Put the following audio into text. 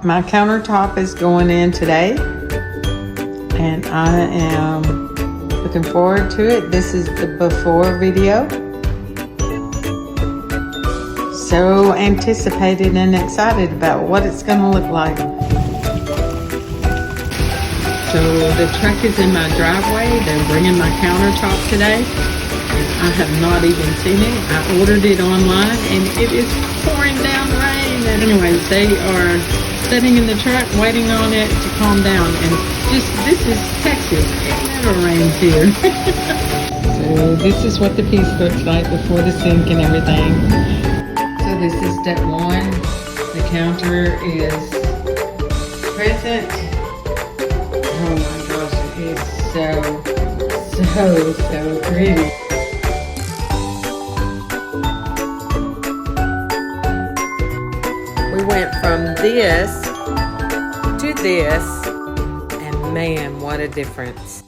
My countertop is going in today, and I am looking forward to it. This is the before video. So anticipated and excited about what it's going to look like. So the truck is in my driveway. They're bringing my countertop today. And I have not even seen it. I ordered it online and it is pouring down rain. And anyways, they are sitting in the truck waiting on it to calm down. And this is Texas. It never rains here. So this is what the piece looks like before the sink and everything. So this is step one. The counter is present. Oh my gosh, it is so pretty. We went from this to this, and man, what a difference.